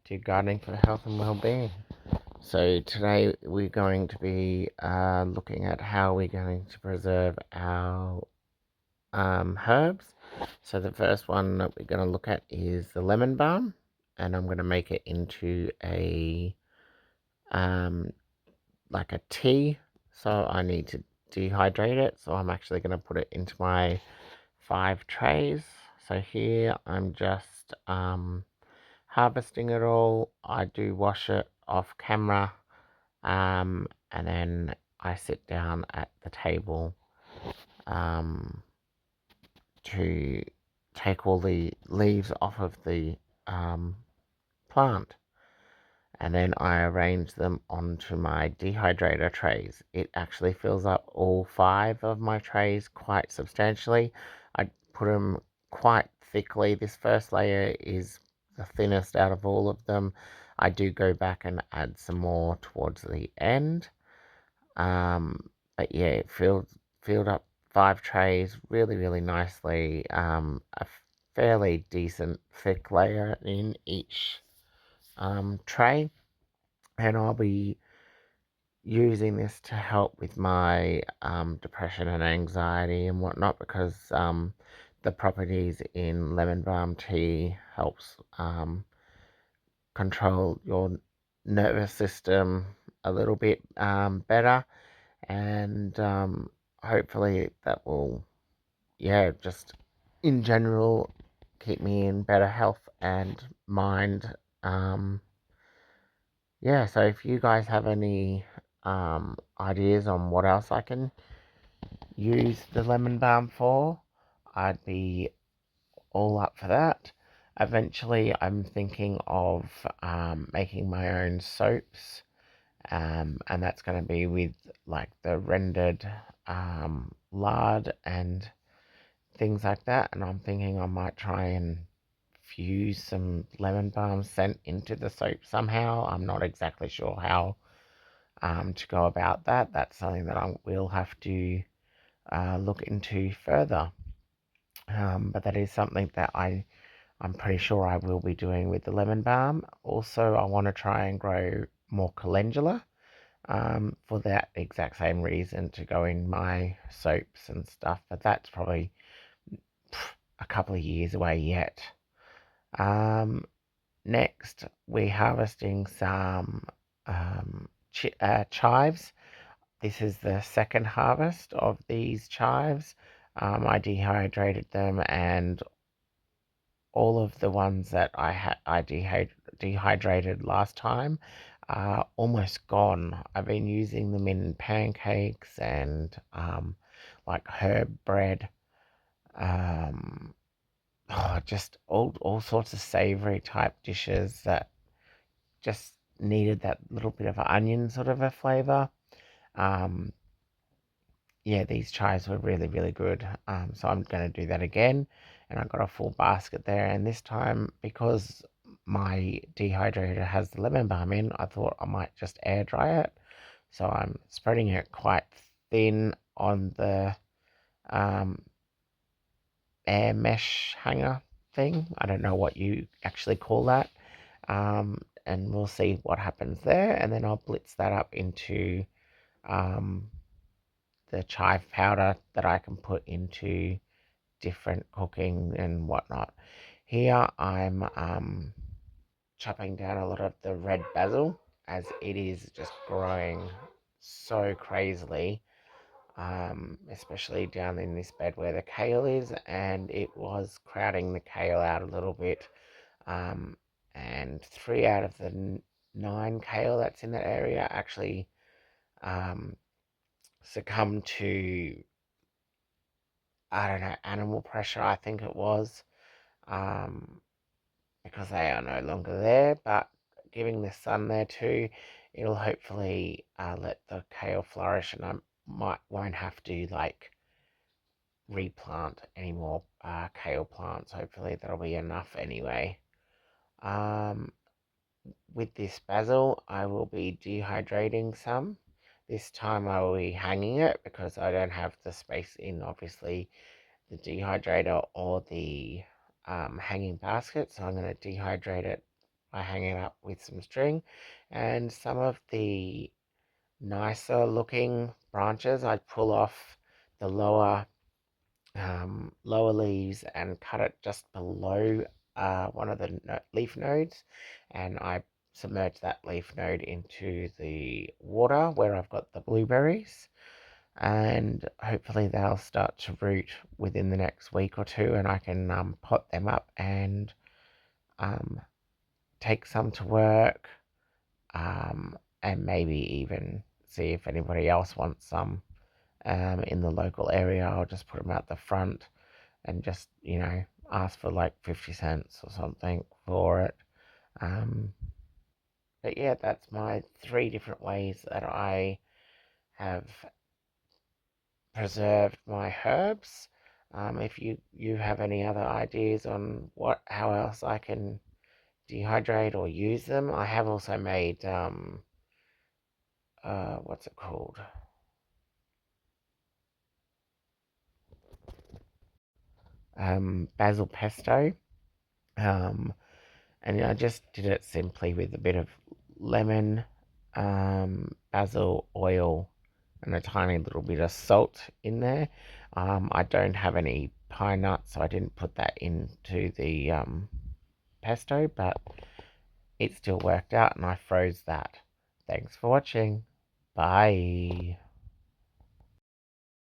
to Gardening for Health and Wellbeing. So today we're going to be looking at how we're going to preserve our herbs. So the first one that we're going to look at is the lemon balm, and I'm going to make it into a um, like a tea. So I need to dehydrate it. So I'm actually going to put it into my 5 trays. So here I'm just harvesting it all. I do wash it off camera, and then I sit down at the table um, to take all the leaves off of the plant, and then I arrange them onto my dehydrator trays. It actually fills up all 5 of my trays quite substantially. I put them quite thickly. This first layer is the thinnest out of all of them. I do go back and add some more towards the end. But yeah, it filled up 5 trays really nicely. A fairly decent thick layer in each tray, and I'll be using this to help with my depression and anxiety and whatnot, because the properties in lemon balm tea helps control your nervous system a little bit better, and hopefully that will, yeah, just in general keep me in better health and mind. Yeah, so if you guys have any ideas on what else I can use the lemon balm for, I'd be all up for that. Eventually, I'm thinking of making my own soaps, and that's going to be with like the rendered lard and things like that. And I'm thinking I might try and fuse some lemon balm scent into the soap somehow. I'm not exactly sure how to go about that. That's something that I will have to look into further. But that is something that I'm pretty sure I will be doing with the lemon balm. Also, I want to try and grow more calendula for that exact same reason, to go in my soaps and stuff. But that's probably a couple of years away yet. Next, we're harvesting some chives. This is the second harvest of these chives. I dehydrated them, and all of the ones that I dehydrated last time are almost gone. I've been using them in pancakes and like herb bread, um, just all sorts of savory type dishes that just needed that little bit of an onion sort of a flavor. Um, yeah, these chives were really good. So I'm going to do that again. And I got a full basket there. And this time, because my dehydrator has the lemon balm in, I thought I might just air dry it. So I'm spreading it quite thin on the um, air mesh hanger thing. I don't know what you actually call that. And we'll see what happens there. And then I'll blitz that up into um, the chive powder that I can put into different cooking and whatnot. Here I'm chopping down a lot of the red basil, as it is just growing so crazily, especially down in this bed where the kale is, and it was crowding the kale out a little bit. And 3 out of the 9 kale that's in that area actually um, succumbed to, I don't know, animal pressure, I think it was, um, because they are no longer there. But giving the sun there too, it'll hopefully let the kale flourish, and won't have to like replant any more kale plants. Hopefully that'll be enough anyway. Um, with this basil, I will be dehydrating some. This time I will be hanging it because I don't have the space in, obviously, the dehydrator or the hanging basket. So I'm going to dehydrate it I hang it up with some string, and some of the nicer looking branches I pull off the lower leaves and cut it just below one of the leaf nodes, and I submerge that leaf node into the water where I've got the blueberries, and hopefully they'll start to root within the next week or two, and I can pot them up and um, take some to work, and maybe even see if anybody else wants some in the local area. I'll just put them out the front and just, ask for like 50 cents or something for it. Um, but yeah, that's my three different ways that I have preserved my herbs. If you have any other ideas on how else I can dehydrate or use them, I have also made what's it called? Basil pesto. Um, and I just did it simply with a bit of lemon, basil oil, and a tiny little bit of salt in there. I don't have any pine nuts, so I didn't put that into the pesto, but it still worked out, and I froze that. Thanks for watching. Bye.